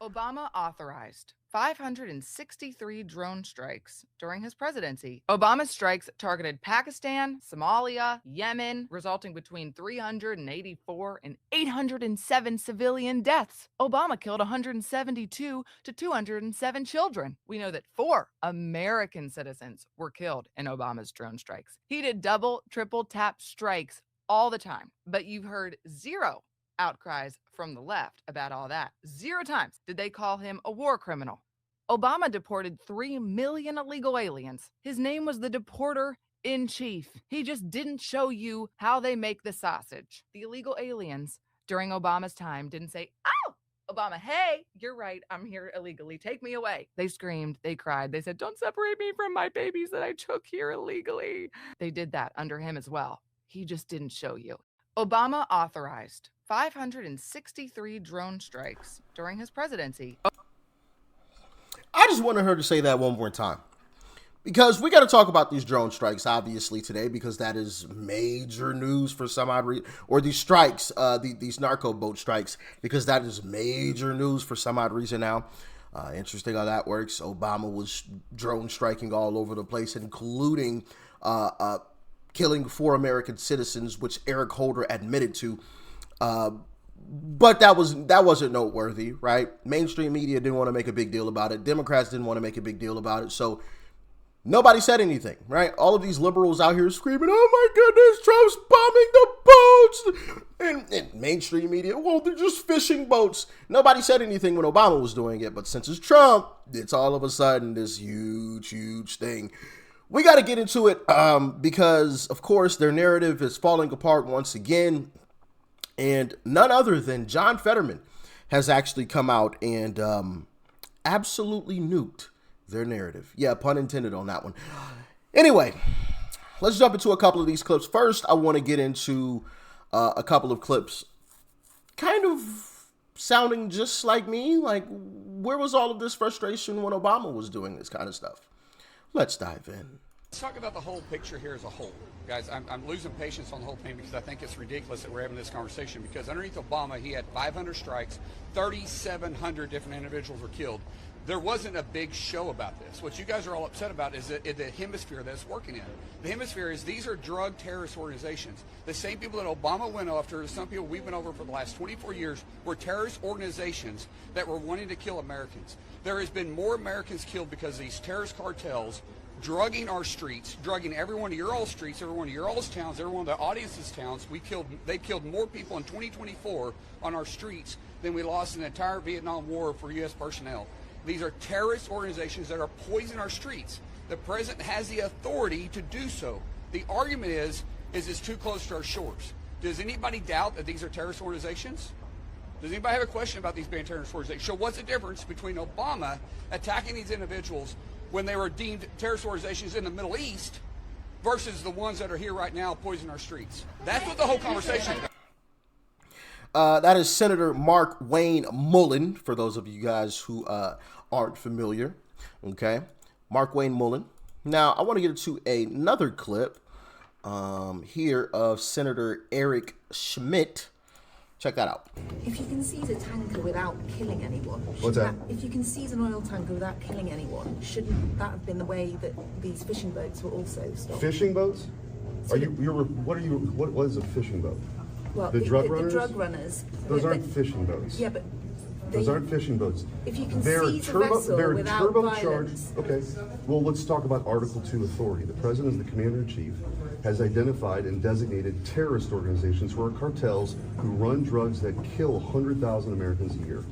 Obama authorized 563 drone strikes during his presidency. Obama's strikes targeted Pakistan, Somalia, Yemen, resulting between 384 and 807 civilian deaths. Obama killed 172 to 207 children. We know that 4 American citizens were killed in Obama's drone strikes. He did double, triple tap strikes all the time, but you've heard zero outcries from the left about all that. 0 times did they call him a war criminal. Obama deported 3 million illegal aliens. His name was the deporter in chief. He just didn't show you how they make the sausage. The illegal aliens during Obama's time didn't say, "Oh, Obama, hey, you're right, I'm here illegally, take me away." They screamed, they cried, they said, "Don't separate me from my babies that I took here illegally." They did that under him as well. He just didn't show you. Obama authorized 563 drone strikes during his presidency. I just wanted her to say that one more time, because we got to talk about these drone strikes, obviously, today, because that is major news for some odd reason, or these strikes, these narco boat strikes, because that is major news for some odd reason now. Interesting how that works. Obama was drone striking all over the place, including killing 4 American citizens, which Eric Holder admitted to. But that wasn't noteworthy, right? Mainstream media didn't want to make a big deal about it. Democrats didn't want to make a big deal about it. So nobody said anything, right? All of these liberals out here screaming, "Oh my goodness, Trump's bombing the boats." And mainstream media, well, they're just fishing boats. Nobody said anything when Obama was doing it. But since it's Trump, it's all of a sudden this huge, huge thing. We got to get into it because, of course, their narrative is falling apart once again. And none other than John Fetterman has actually come out and absolutely nuked their narrative. Yeah, pun intended on that one. Anyway, let's jump into a couple of these clips. First, I want to get into a couple of clips kind of sounding just like me. Like, where was all of this frustration when Obama was doing this kind of stuff? Let's dive in. Let's talk about the whole picture here as a whole. Guys, I'm losing patience on the whole thing because I think it's ridiculous that we're having this conversation, because underneath Obama, he had 500 strikes, 3,700 different individuals were killed. There wasn't a big show about this. What you guys are all upset about is the hemisphere that it's working in. The hemisphere is these are drug terrorist organizations. The same people that Obama went after, some people we've been over for the last 24 years, were terrorist organizations that were wanting to kill Americans. There has been more Americans killed because of these terrorist cartels drugging our streets, drugging every one of your all streets, every one of your all's towns, every one of the audience's towns. They killed more people in 2024 on our streets than we lost in the entire Vietnam War for U.S. personnel. These are terrorist organizations that are poisoning our streets. The president has the authority to do so. The argument is it's too close to our shores. Does anybody doubt that these are terrorist organizations? Does anybody have a question about these being terrorist organizations? So what's the difference between Obama attacking these individuals when they were deemed terrorist organizations in the Middle East versus the ones that are here right now poisoning our streets? That's what the whole conversation is about. That is Senator Mark Wayne Mullen, for those of you guys who aren't familiar. Okay, Mark Wayne Mullen. Now, I want to get into another clip here of Senator Eric Schmidt. Check that out. If you can seize a tanker without killing anyone, what's that? If you can seize an oil tanker without killing anyone, shouldn't that have been the way that these fishing boats were also stopped? Fishing boats? So what is a fishing boat? Well, the drug runners? The drug runners. Those aren't fishing boats. Yeah, but those aren't fishing boats. If you can seize a vessel without violence. Okay. Well, let's talk about Article 2 authority. The president, as the commander-in-chief, has identified and designated terrorist organizations who are cartels who run drugs that kill 100,000 Americans a year.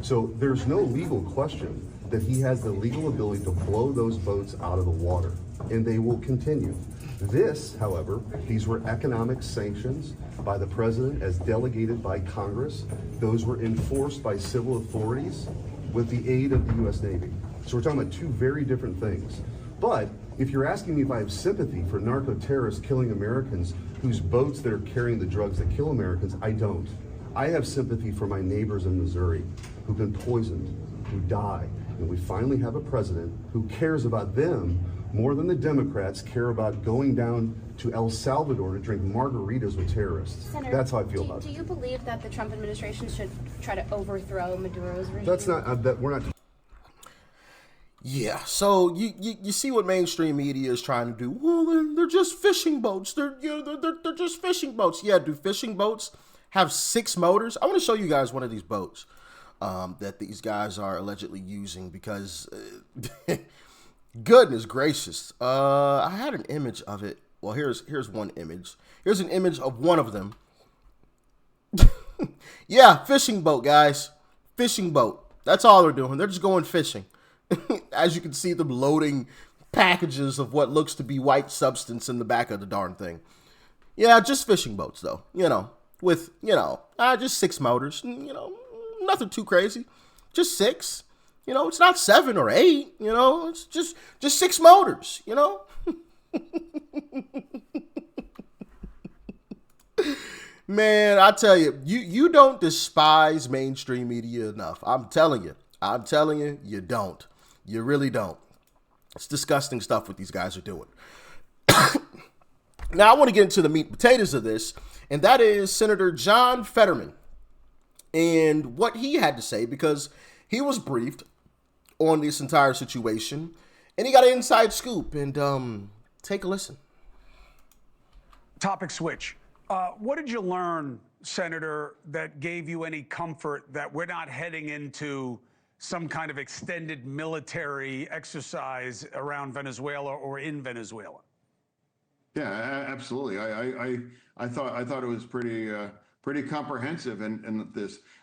So there's no legal question that he has the legal ability to blow those boats out of the water, and they will continue. This, however, these were economic sanctions by the president as delegated by Congress. Those were enforced by civil authorities with the aid of the U.S. Navy. So we're talking about two very different things. But if you're asking me if I have sympathy for narco-terrorists killing Americans whose boats that are carrying the drugs that kill Americans, I don't. I have sympathy for my neighbors in Missouri who've been poisoned, who die, And we finally have a president who cares about them more than the Democrats care about going down to El Salvador to drink margaritas with terrorists. Senator, that's how I feel about it. Do you believe that the Trump administration should try to overthrow Maduro's regime? That's not, we're not. Yeah, so you see what mainstream media is trying to do. Well, they're just fishing boats. They're just fishing boats. Yeah, do fishing boats have 6 motors? I want to show you guys one of these boats that these guys are allegedly using because, goodness gracious, I had an image of it. Well, here's one image. Here's an image of one of them. Yeah, fishing boat, guys. Fishing boat. That's all they're doing. They're just going fishing. As you can see them loading packages of what looks to be white substance in the back of the darn thing. Yeah, just fishing boats, though. With, just 6 motors. Nothing too crazy. Just 6. It's not 7 or 8. It's just 6 motors, Man, I tell you, you don't despise mainstream media enough. I'm telling you, you don't. You really don't. It's disgusting stuff what these guys are doing. Now, I want to get into the meat and potatoes of this, and that is Senator John Fetterman and what he had to say, because he was briefed on this entire situation, and he got an inside scoop, and take a listen. Topic switch. What did you learn, Senator, that gave you any comfort that we're not heading into some kind of extended military exercise around Venezuela or in Venezuela? Yeah, absolutely. I thought it was pretty comprehensive, and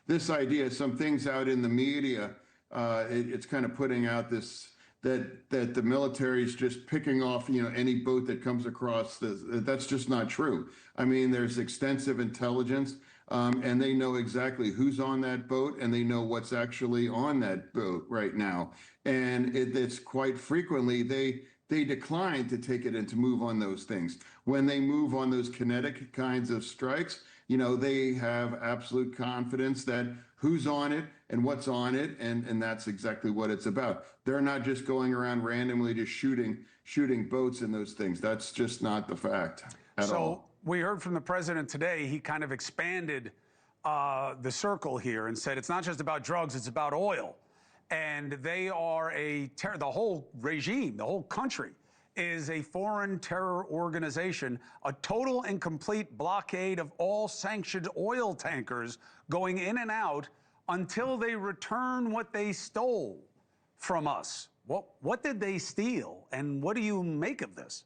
this idea, some things out in the media, it's kind of putting out this that the military is just picking off any boat that comes across. That's just not true. I mean, there's extensive intelligence. And they know exactly who's on that boat, and they know what's actually on that boat right now. And it's quite frequently they decline to take it and to move on those things. When they move on those kinetic kinds of strikes, they have absolute confidence that who's on it and what's on it, and that's exactly what it's about. They're not just going around randomly just shooting boats in those things. That's just not the fact at all. We heard from the president today. He kind of expanded the circle here and said it's not just about drugs, it's about oil. And they are the whole regime, the whole country is a foreign terror organization, a total and complete blockade of all sanctioned oil tankers going in and out until they return what they stole from us. What did they steal, and what do you make of this?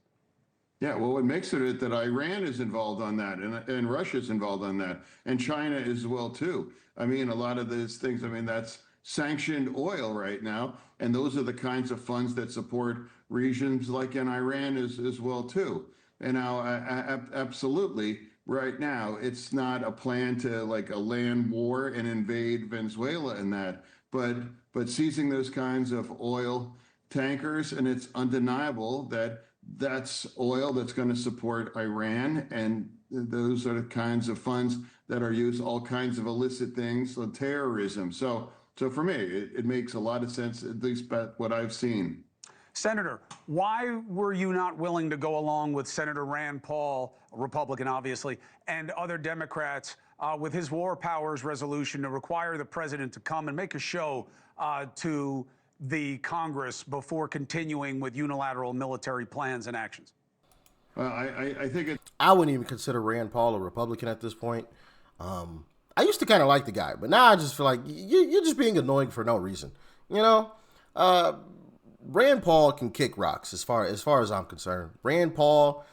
Yeah, well, what makes it that Iran is involved on that, and Russia's involved on that, and China as well, too. I mean, a lot of these things, that's sanctioned oil right now, and those are the kinds of funds that support regimes like in Iran as well, too. And now, absolutely, right now, it's not a plan to like a land war and invade Venezuela and that, but seizing those kinds of oil tankers, and it's undeniable that that's oil that's going to support Iran, and those are the kinds of funds that are used, all kinds of illicit things, so terrorism. So for me, it makes a lot of sense, at least by what I've seen. Senator, why were you not willing to go along with Senator Rand Paul, a Republican obviously, and other Democrats with his war powers resolution to require the president to come and make a show to the Congress before continuing with unilateral military plans and actions? I think I wouldn't even consider Rand Paul a Republican at this point. I used to kind of like the guy, but now I just feel like you're just being annoying for no reason. Rand Paul can kick rocks as far as I'm concerned. Rand Paul,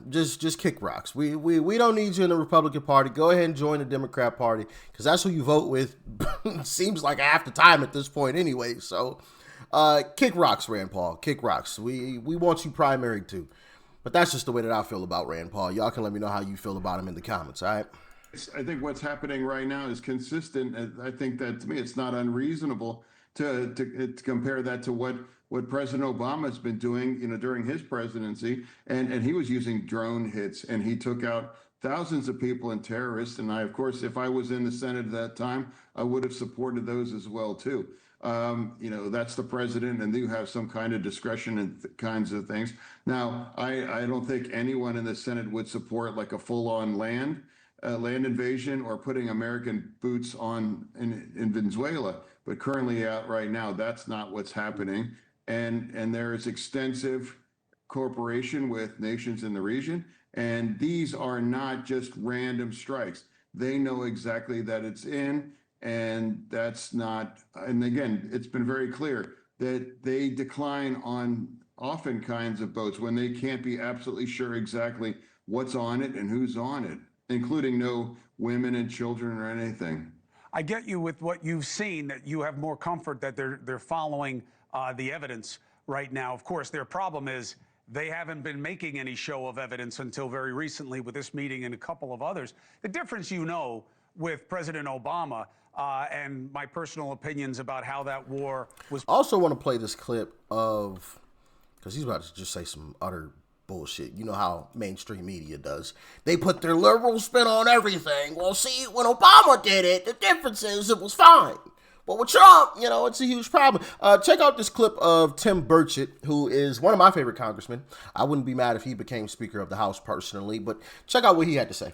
just kick rocks. We don't need you in the Republican Party. Go ahead and join the Democrat Party, because that's who you vote with. Seems like half the time at this point anyway. So kick rocks, Rand Paul. Kick rocks. We want you primary too. But that's just the way that I feel about Rand Paul. Y'all can let me know how you feel about him in the comments, all right? I think what's happening right now is consistent. I think that, to me, it's not unreasonable to compare that to what President Obama has been doing, during his presidency, and he was using drone hits, and he took out thousands of people and terrorists. And I, of course, if I was in the Senate at that time, I would have supported those as well, too. That's the president, and you have some kind of discretion and kinds of things. Now, I don't think anyone in the Senate would support like a full-on land invasion or putting American boots on in Venezuela. But currently out right now, that's not what's happening. And there is extensive cooperation with nations in the region. And these are not just random strikes. They know exactly that it's in, and that's not, and again, it's been very clear that they decline on often kinds of boats when they can't be absolutely sure exactly what's on it and who's on it, including no women and children or anything. I get you with what you've seen, that you have more comfort that they're following the evidence right now. Of course, their problem is they haven't been making any show of evidence until very recently with this meeting and a couple of others. The difference, with President Obama and my personal opinions about how that war was. I also want to play this clip of, because he's about to just say some utter bullshit. You know how mainstream media does. They put their liberal spin on everything. Well, see, when Obama did it, the difference is it was fine. But with Trump, it's a huge problem. Check out this clip of Tim Burchett, who is one of my favorite congressmen. I wouldn't be mad if he became Speaker of the House personally, but check out what he had to say.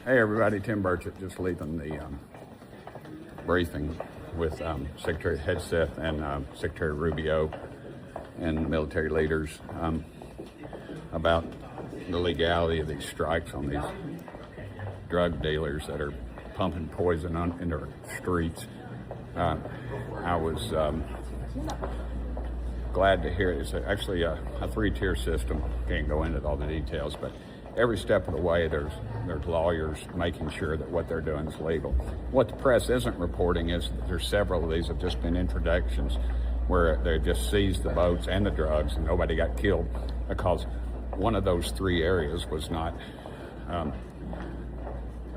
Hey, everybody. Tim Burchett, just leaving the briefing with Secretary Hegseth and Secretary Rubio and military leaders about the legality of these strikes on these drug dealers that are pumping poison into our streets. I was glad to hear it. It's actually a three-tier system. Can't go into all the details, but every step of the way there's lawyers making sure that what they're doing is legal. What the press isn't reporting is that there's several of these have just been interdictions where they just seized the boats and the drugs and nobody got killed because one of those three areas was not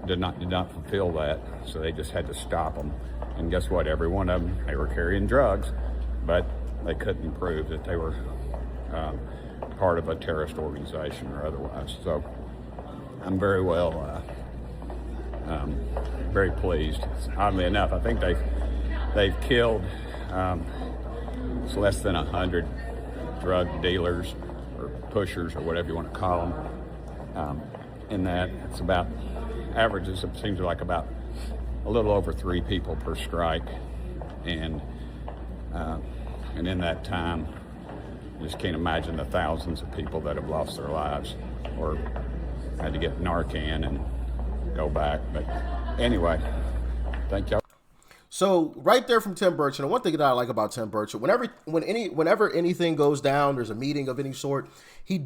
did not fulfill that, so they just had to stop them. And guess what? Every one of them, they were carrying drugs, but they couldn't prove that they were part of a terrorist organization or otherwise. So I'm very pleased. Oddly enough, I think they've killed it's less than 100 drug dealers or pushers or whatever you want to call them. In that, it's about averages. It seems like about a little over 3 people per strike, and in that time, you just can't imagine the thousands of people that have lost their lives or had to get Narcan and go back. But anyway, thank y'all. So right there from Tim Burchett, and one thing that I like about Tim Burchett, whenever anything goes down, there's a meeting of any sort, he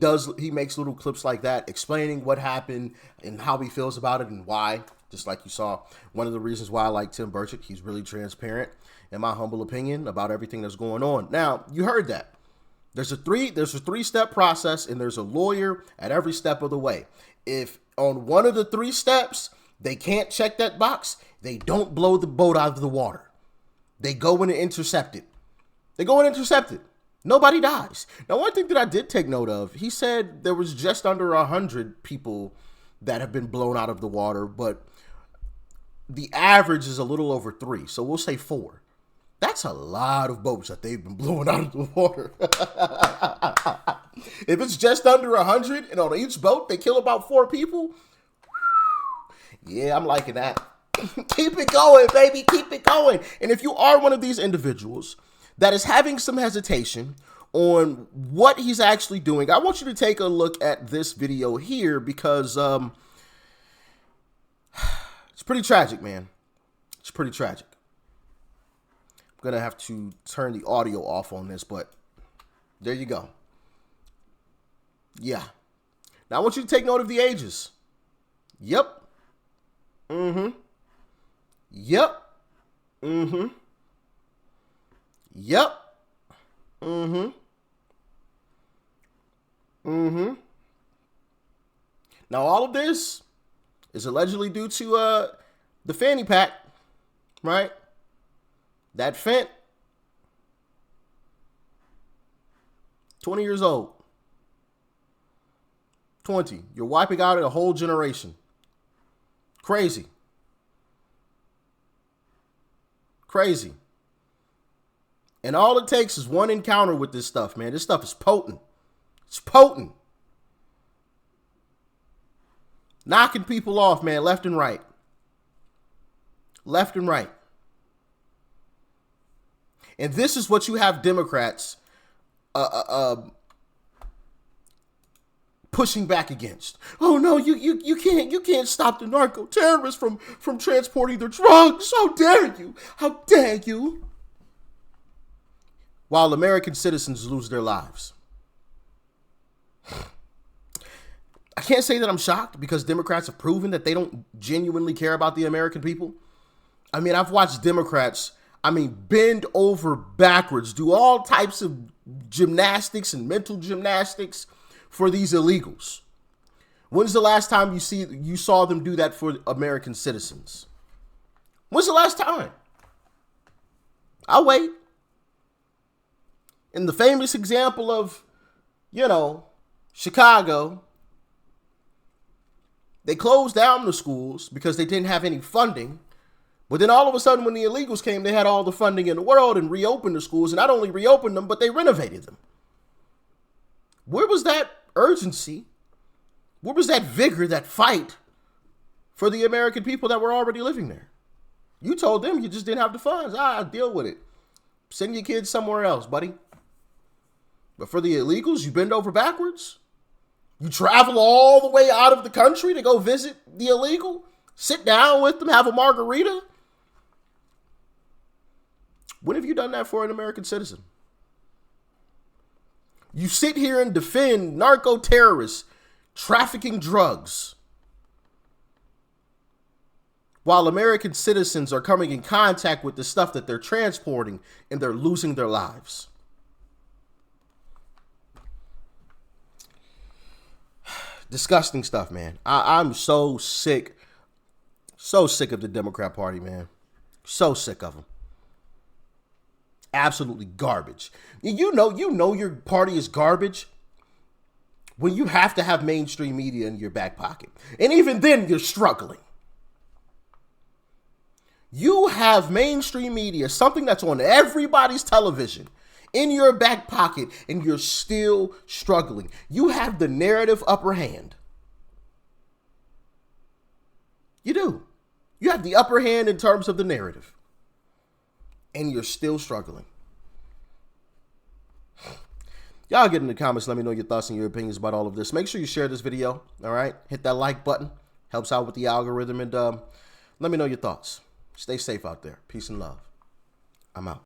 makes little clips like that explaining what happened and how he feels about it and why. Just like you saw, one of the reasons why I like Tim Burchett, he's really transparent, in my humble opinion, about everything that's going on. Now, you heard that. There's a three-step process, and there's a lawyer at every step of the way. If on one of the 3 steps, they can't check that box, they don't blow the boat out of the water. They go in and intercept it. Nobody dies. Now, one thing that I did take note of, he said there was just under 100 people that have been blown out of the water, but the average is a little over 3. So we'll say 4. That's a lot of boats that they've been blowing out of the water. If it's just under 100 and on each boat they kill about 4 people, yeah, I'm liking that. Keep it going, baby. Keep it going. And if you are one of these individuals that is having some hesitation on what he's actually doing, I want you to take a look at this video here because it's pretty tragic, man. It's pretty tragic. I'm going to have to turn the audio off on this, but there you go. Yeah. Now I want you to take note of the ages. Yep. Mm-hmm. Yep. Mm-hmm. Yep. Mm-hmm. Mm-hmm. Now all of this is allegedly due to the fanny pack, right? That Fent, 20 years old. 20. You're wiping out a whole generation. Crazy. Crazy. And all it takes is one encounter with this stuff, man. This stuff is potent. It's potent. Knocking people off, man, left and right. Left and right. And this is what you have Democrats pushing back against. Oh no, you can't stop the narco terrorists from transporting their drugs. How dare you? How dare you? While American citizens lose their lives. I can't say that I'm shocked because Democrats have proven that they don't genuinely care about the American people. I mean, I've watched Democrats, bend over backwards, do all types of gymnastics and mental gymnastics for these illegals. When's the last time you saw them do that for American citizens? When's the last time? I'll wait. In the famous example of, Chicago, they closed down the schools because they didn't have any funding. But then all of a sudden, when the illegals came, they had all the funding in the world and reopened the schools. And not only reopened them, but they renovated them. Where was that urgency? Where was that vigor, that fight for the American people that were already living there? You told them you just didn't have the funds. Deal with it. Send your kids somewhere else, buddy. But for the illegals, you bend over backwards. You travel all the way out of the country to go visit the illegal. Sit down with them, have a margarita. When have you done that for an American citizen? You sit here and defend narco terrorists trafficking drugs while American citizens are coming in contact with the stuff that they're transporting and they're losing their lives. Disgusting stuff, man. I'm so sick of the Democrat Party, man. So sick of them. Absolutely garbage. You know your party is garbage when you have to have mainstream media in your back pocket. And even then, you're struggling. You have mainstream media, something that's on everybody's television, in your back pocket, and you're still struggling. You have the narrative upper hand. You do. You have the upper hand in terms of the narrative. And you're still struggling. Y'all get in the comments. Let me know your thoughts and your opinions about all of this. Make sure you share this video. All right. Hit that like button. Helps out with the algorithm. And let me know your thoughts. Stay safe out there. Peace and love. I'm out.